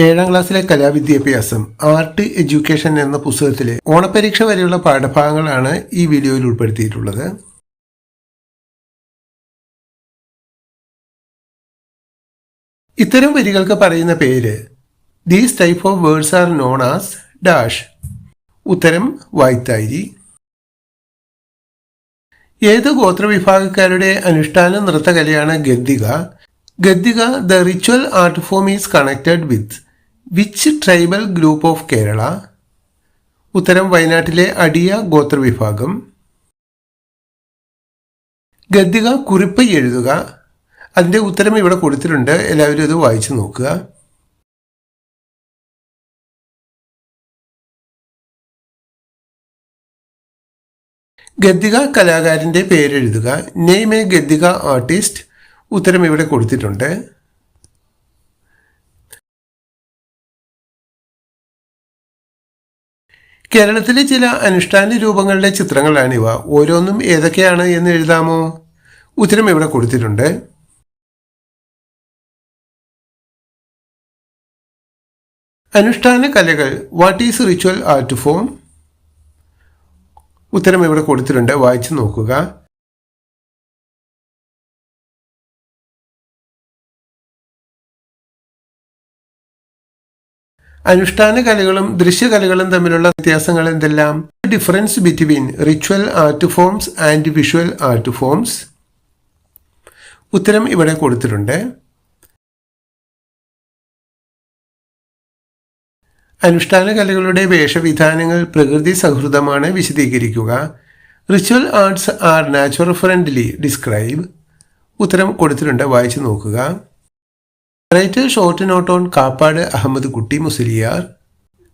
ഏഴാം ക്ലാസ്സിലെ കലാവിദ്യാഭ്യാസം art education എന്ന പുസ്തകത്തിലെ ഓണപരീക്ഷ വരെയുള്ള പാഠഭാഗങ്ങളാണ് ഈ വീഡിയോയിൽ ഉൾപ്പെടുത്തിയിട്ടുള്ളത്. ഇത്തരം വരികൾക്ക് പറയുന്ന പേര് these type of words are known as dash. ഉത്തരം വായ്ത്താരി. ഏത് ഗോത്രവിഭാഗക്കാരുടെ അനുഷ്ഠാന നൃത്തകലയാണ് Gaddika? Gaddika the ritual art form is connected with which tribal group of Kerala? ഉത്തരം വയനാട്ടിലെ അടിയ ഗോത്രവിഭാഗം. ഗദ്ദിക കുറിപ്പ് എഴുതുക. അതിൻ്റെ ഉത്തരം ഇവിടെ കൊടുത്തിട്ടുണ്ട്, എല്ലാവരും ഇത് വായിച്ചു നോക്കുക. ഗദ്ദിക കലാകാരൻ്റെ പേരെഴുതുക. Name a Gaddika artist. ഉത്തരം ഇവിടെ കൊടുത്തിട്ടുണ്ട്. കേരളത്തിലെ ചില അനുഷ്ഠാന രൂപങ്ങളുടെ ചിത്രങ്ങളാണിവ. ഓരോന്നും ഏതൊക്കെയാണ് എന്ന് എഴുതാമോ? ഉത്തരം ഇവിടെ കൊടുത്തിട്ടുണ്ട്. അനുഷ്ഠാന കലകൾ. What is ritual art form? ഉത്തരം ഇവിടെ കൊടുത്തിട്ടുണ്ട്, വായിച്ചു നോക്കുക. അനുഷ്ഠാന കലകളും ദൃശ്യകലകളും തമ്മിലുള്ള വ്യത്യാസങ്ങൾ എന്തെല്ലാം? Difference between ritual art forms and visual art forms. ഉത്തരം ഇവിടെ കൊടുത്തിട്ടുണ്ട്. അനുഷ്ഠാന കലകളുടെ വേഷവിധാനങ്ങൾ പ്രകൃതി സൗഹൃദമാണ്, വിശദീകരിക്കുക. Ritual arts are natural friendly, describe. ഉത്തരം കൊടുത്തിട്ടുണ്ട്, വായിച്ചു നോക്കുക. Write a short note on Kappad Ahammed Kutty Musliyar.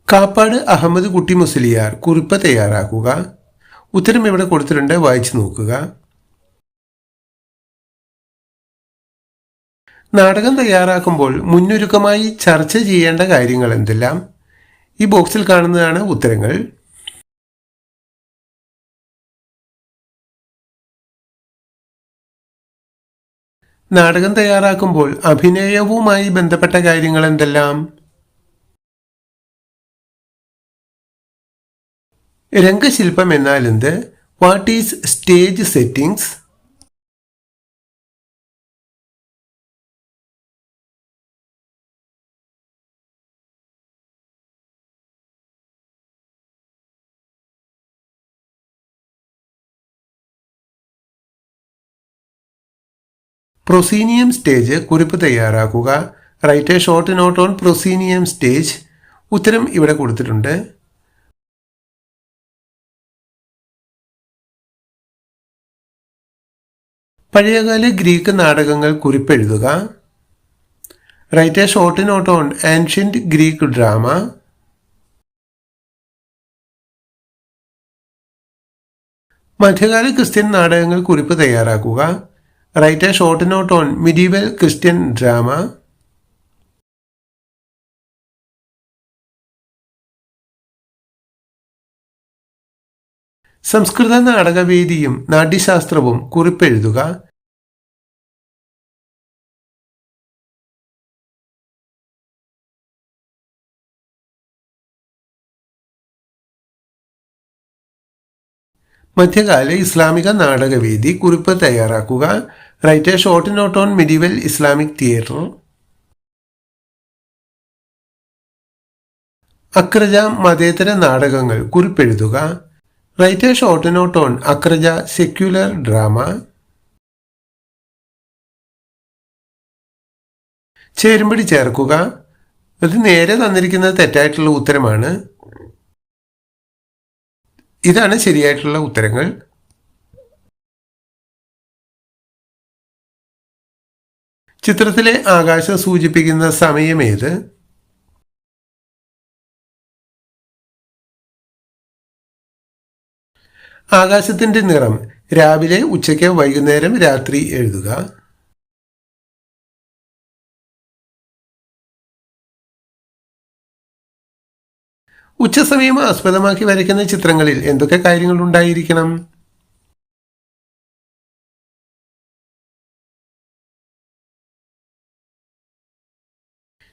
Kappad Ahammed Kutty Musliyar കുറിപ്പ് തയ്യാറാക്കുക. ഉത്തരം ഇവിടെ കൊടുത്തിട്ടുണ്ട്, വായിച്ചു നോക്കുക. നാടകം തയ്യാറാക്കുമ്പോൾ മുന്നൊരുക്കമായി ചർച്ച ചെയ്യേണ്ട കാര്യങ്ങൾ എന്തെല്ലാം? ഈ ബോക്സിൽ കാണുന്നതാണ് ഉത്തരങ്ങൾ. നാടകം തയ്യാറാക്കുമ്പോൾ അഭിനയവുമായി ബന്ധപ്പെട്ട കാര്യങ്ങൾ എന്തെല്ലാം? രംഗശില്പം എന്നാൽ എന്ത്? What is stage settings? Proscenium stage കുറിപ്പ് തയ്യാറാക്കുക. Write a short note on proscenium stage. ഉത്തരം ഇവിടെ കൊടുത്തിട്ടുണ്ട്. പഴയകാല ഗ്രീക്ക് നാടകങ്ങൾ കുറിപ്പെഴുതുക. Write a short note on ancient Greek drama. മധ്യകാല ക്രിസ്ത്യൻ നാടകങ്ങൾ കുറിപ്പ് തയ്യാറാക്കുക. Write a short note on medieval Christian drama. സംസ്കൃത നാടകവേദിയും നാട്യശാസ്ത്രവും കുറിപ്പെഴുതുക. മധ്യകാല ഇസ്ലാമിക നാടകവേദി കുറിപ്പ് തയ്യാറാക്കുക. Write a short note on medieval Islamic theatre. അക്രജ മതേതര നാടകങ്ങൾ കുറിപ്പെഴുതുക. Write a short note on അക്രജ സെക്യുലർ ഡ്രാമ. ചേരുംപടി ചേർക്കുക. ഇത് നേരെ തന്നിരിക്കുന്നത് തെറ്റായിട്ടുള്ള ഉത്തരമാണ്. ഇതാണ് ശരിയായിട്ടുള്ള ഉത്തരങ്ങൾ. ചിത്രത്തിലെ ആകാശം സൂചിപ്പിക്കുന്ന സമയം ഏത്? ആകാശത്തിന്റെ നിറം രാവിലെ, ഉച്ചയ്ക്ക്, വൈകുന്നേരം, രാത്രി എഴുതുക. ഉച്ചസമയം ആസ്പദമാക്കി വരയ്ക്കുന്ന ചിത്രങ്ങളിൽ എന്തൊക്കെ കാര്യങ്ങൾ ഉണ്ടായിരിക്കണം?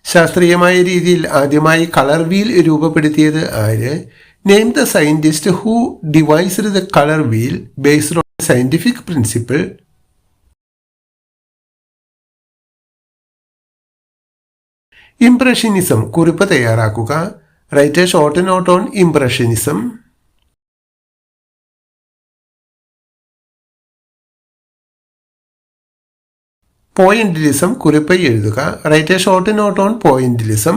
ശാസ്ത്രീയമായ രീതിയിൽ ആദ്യമായി കളർ വീൽ രൂപപ്പെടുത്തിയത് ആര്? Name the scientist who devised the colour wheel based on scientific principle. Impressionism കുറിപ്പ് തയ്യാറാക്കുക. Write a short note on impressionism. Pointillism കുറിപ്പായി എഴുതുക. Write a short note on pointillism.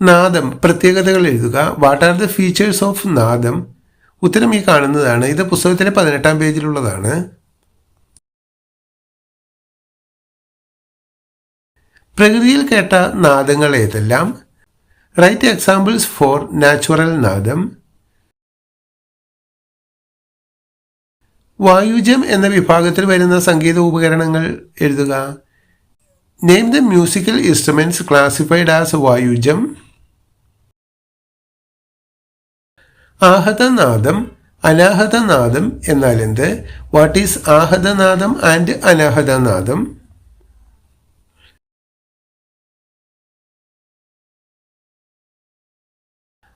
നാദം പ്രത്യേകതകൾ എഴുതുക. What are the features of nadam? ഉത്തരം ഈ കാണുന്നതാണ്. ഇത് പുസ്തകത്തിലെ 18-ാം പേജിലുള്ളതാണ്. പ്രകൃതിയിൽ കേട്ട നാദങ്ങൾ ഏതെല്ലാം? റൈറ്റ് എക്സാമ്പിൾസ് ഫോർ നാച്ചുറൽ നാദം. വായുജ്യം എന്ന വിഭാഗത്തിൽ വരുന്ന സംഗീത ഉപകരണങ്ങൾ എഴുതുക. Name the musical instruments classified as vayujyam. ആഹതനാദം, അനാഹതനാദം എന്നാൽ എന്ത്? What is ahatanadam and anahatanadam?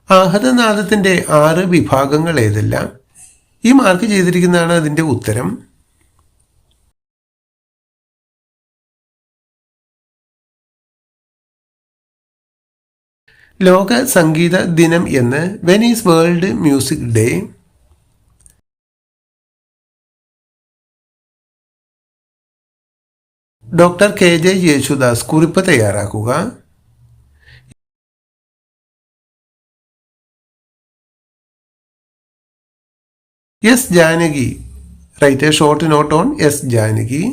ആഹതനാദത്തിന്റെ 6 വിഭാഗങ്ങൾ ഏതെല്ലാം? ഈ മാർക്ക് ചെയ്തിരിക്കുന്നതാണ് അതിന്റെ ഉത്തരം. ലോക സംഗീത ദിനം എന്ന്. When is world music day? Doctor KJ Yesudas കുറിപ്പ് തയ്യാറാക്കുക. S Janaki. Right a short note on S Janaki.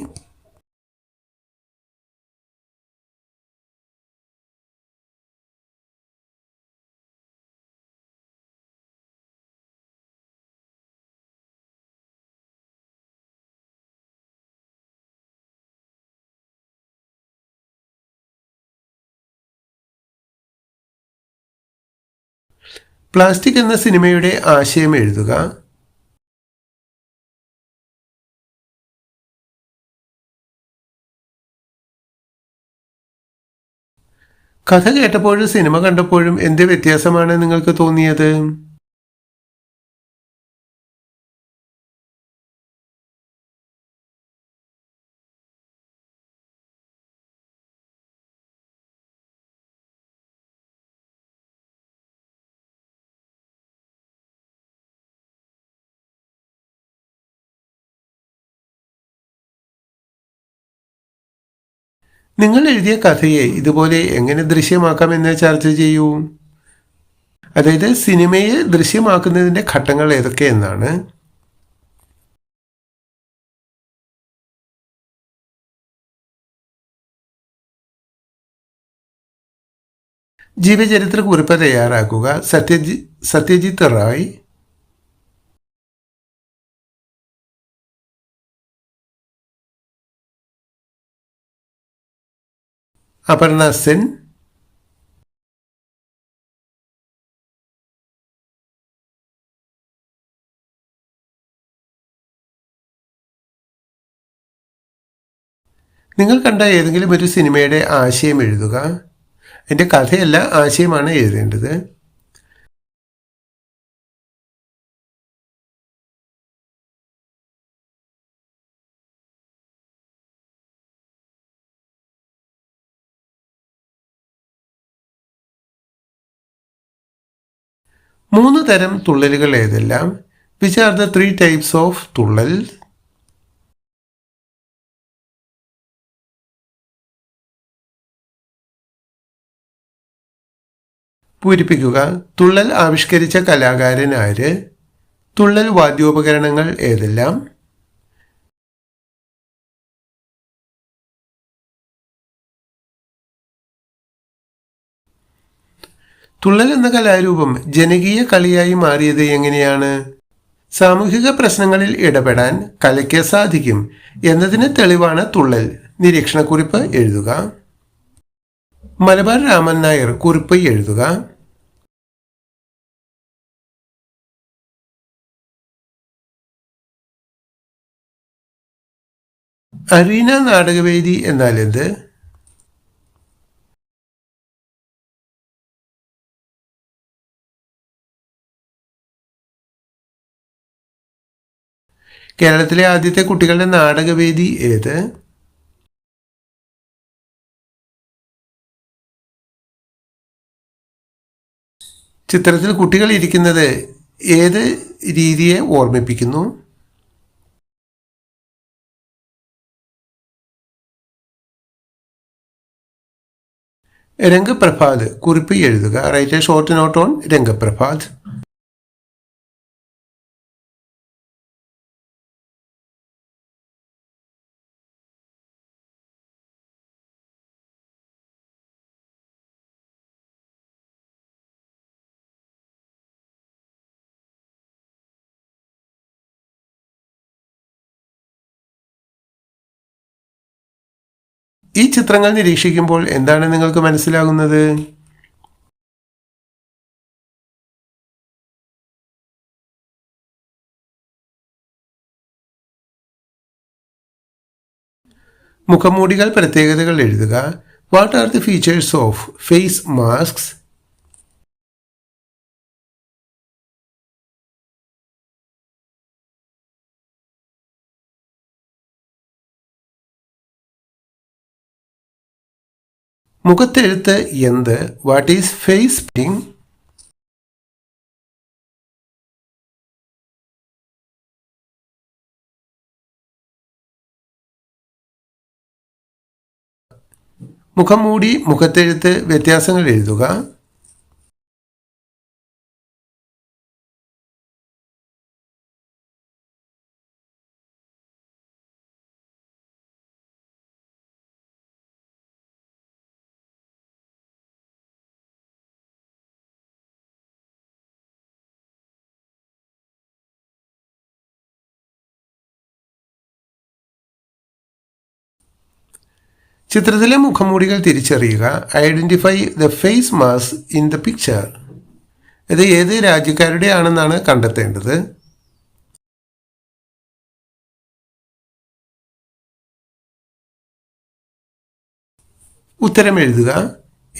Plastic എന്ന സിനിമയുടെ ആശയം എഴുതുക. കഥ കേട്ടപ്പോഴും സിനിമ കണ്ടപ്പോഴും എന്ത് വ്യത്യാസമാണ് നിങ്ങൾക്ക് തോന്നിയത്? നിങ്ങൾ എഴുതിയ കഥയെ ഇതുപോലെ എങ്ങനെ ദൃശ്യമാക്കാമെന്ന് ചർച്ച ചെയ്യൂ. അതായത് സിനിമയെ ദൃശ്യമാക്കുന്നതിന്റെ ഘട്ടങ്ങൾ ഏതൊക്കെയെന്നാണ്. ജീവചരിത്ര കുറിപ്പ് തയ്യാറാക്കുക. സത്യജിത്ത് റായ്. അപർണ സെൻ. നിങ്ങൾ കണ്ട ഏതെങ്കിലും ഒരു സിനിമയുടെ ആശയം എഴുതുക. എൻ്റെ കഥയല്ല, ആശയമാണ് എഴുതേണ്ടത്. മൂന്ന് തരം തുള്ളലുകൾ ഏതെല്ലാം? Which are the 3 types of thullal? പൂരിപ്പിക്കുക. തുള്ളൽ ആവിഷ്കരിച്ച കലാകാരൻ ആര്? തുള്ളൽ വാദ്യോപകരണങ്ങൾ ഏതെല്ലാം? തുള്ളൽ എന്ന കലാരൂപം ജനകീയ കളിയായി മാറിയത് എങ്ങനെയാണ്? സാമൂഹിക പ്രശ്നങ്ങളിൽ ഇടപെടാൻ കലയ്ക്ക് സാധിക്കും എന്നതിന് തെളിവാണ് തുള്ളൽ. നിരീക്ഷണക്കുറിപ്പ് എഴുതുക. മലബാർ രാമൻ നായർ കുറിപ്പ് എഴുതുക. അരീന നാടകവേദി എന്നാൽ എന്ത്? കേരളത്തിലെ ആദ്യത്തെ കുട്ടികളുടെ നാടകവേദി ഏത്? ചിത്രത്തിൽ കുട്ടികൾ ഇരിക്കുന്നത് ഏത് രീതിയെ ഓർമ്മിപ്പിക്കുന്നു? രംഗപ്രഭാത് കുറിപ്പ് എഴുതുക. Write a short note on Rangaprabhat. ഈ ചിത്രങ്ങൾ നിരീക്ഷിക്കുമ്പോൾ എന്താണ് നിങ്ങൾക്ക് മനസ്സിലാകുന്നത്? മുഖംമൂടികൾ പ്രത്യേകതകൾ എഴുതുക. What are the features of face masks? മുഖത്തെഴുത്ത് എന്ത്? What is face painting? മുഖംമൂടി മുഖത്തെഴുത്ത് വ്യത്യാസങ്ങൾ എഴുതുക. ചിത്രത്തിലെ മുഖംമൂടികൾ തിരിച്ചറിയുക. Identify the face mask in the picture. ഇത് ഏത് രാജ്യക്കാരുടെ ആണെന്നാണ് കണ്ടെത്തേണ്ടത്. ഉത്തരം എഴുതുക.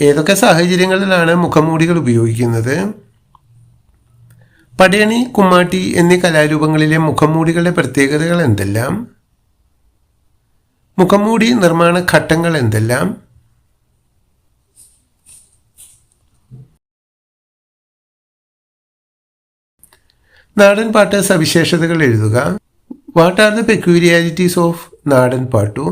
ഏതൊക്കെ സാഹചര്യങ്ങളിലാണ് മുഖംമൂടികൾ ഉപയോഗിക്കുന്നത്? പടയണി, കുമ്മാട്ടി എന്നീ കലാരൂപങ്ങളിലെ മുഖംമൂടികളുടെ പ്രത്യേകതകൾ എന്തെല്ലാം? മുഖംമൂടി നിർമ്മാണ ഘട്ടങ്ങൾ എന്തെല്ലാം? നാടൻ പാട്ട് സവിശേഷതകൾ എഴുതുക. വാട്ട് ആർ ദ പെക്യൂരിയാരിറ്റീസ് ഓഫ് നാടൻ പാട്ടു?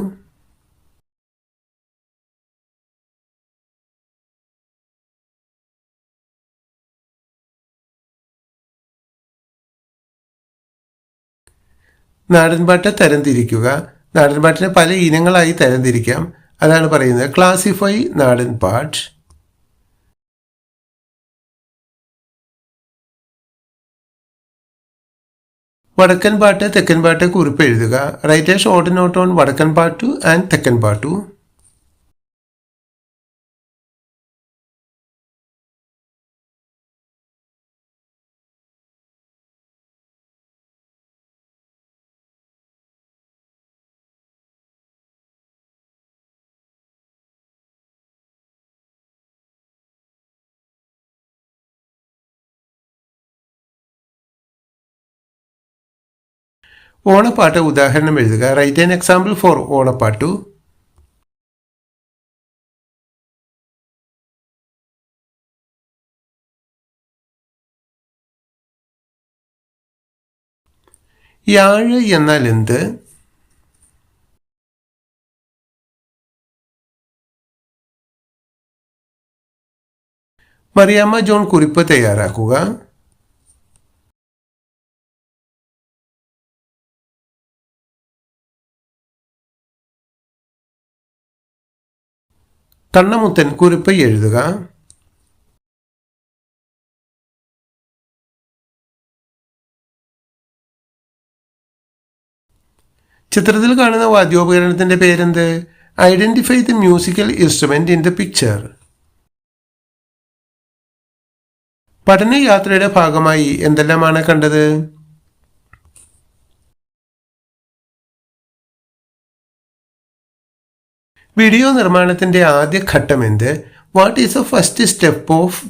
നാടൻപാട്ട് തരംതിരിക്കുക. നാടൻപാട്ടിനെ പല ഇനങ്ങളായി തരംതിരിക്കാം. അതാണ് പറയുന്നത് ക്ലാസിഫൈ നാടൻ പാട്ട്. വടക്കൻ പാട്ട്, തെക്കൻ പാട്ട് കുറിപ്പ് എഴുതുക. Write a short note on vadakkan pattu and thekkan pattu. ഓണപ്പാട്ട് ഉദാഹരണം എഴുതുക. Write an example for Onappattu. യാഴ് എന്നാൽ എന്ത്? മറിയാമ്മ ജോൺ കുറിപ്പ് തയ്യാറാക്കുക. കണ്ണമുത്തൻ കുറിപ്പ് എഴുതുക. ചിത്രത്തിൽ കാണുന്ന വാദ്യോപകരണത്തിന്റെ പേരെന്ത്? Identify the musical instrument in the picture. പഠനയാത്രയുടെ ഭാഗമായി എന്തെല്ലാമാണ് കണ്ടത്? വീഡിയോ നിർമ്മാണത്തിൻ്റെ ആദ്യ ഘട്ടം എന്ത്? What is the first step of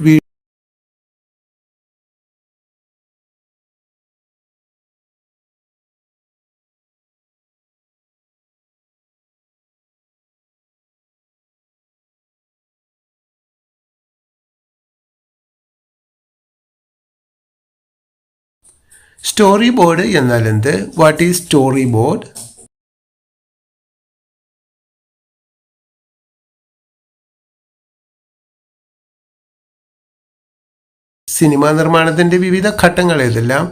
story board എന്നാൽ എന്ത്? What is story board? Cinema നിർമ്മാണത്തിന്റെ വിവിധ ഘട്ടങ്ങൾ ഏതെല്ലാം?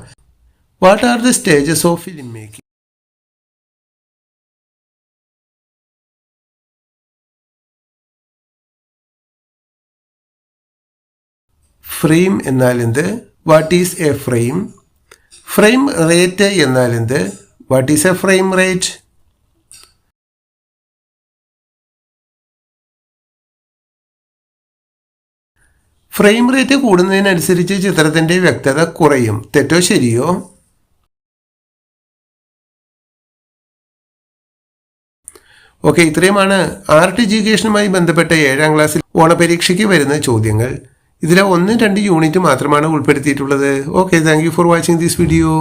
What are the stages of film making? Frame എന്നാൽ എന്ത്? What is a frame? Frame rate എന്നാൽ എന്ത്? What is a frame rate? Frame rate കൂടുന്നതിനനുസരിച്ച് ചിത്രത്തിന്റെ വ്യക്തത കുറയും. തെറ്റോ ശരിയോ? ഓക്കെ, ഇത്രയുമാണ് ആർട്ട് എഡ്യൂക്കേഷനുമായി ബന്ധപ്പെട്ട 7ാം ക്ലാസ്സിൽ ഓണപരീക്ഷയ്ക്ക് വരുന്ന ചോദ്യങ്ങൾ. ഇതിലെ 1-2 യൂണിറ്റ് മാത്രമാണ് ഉൾപ്പെടുത്തിയിട്ടുള്ളത്. Okay, thank you for watching this video.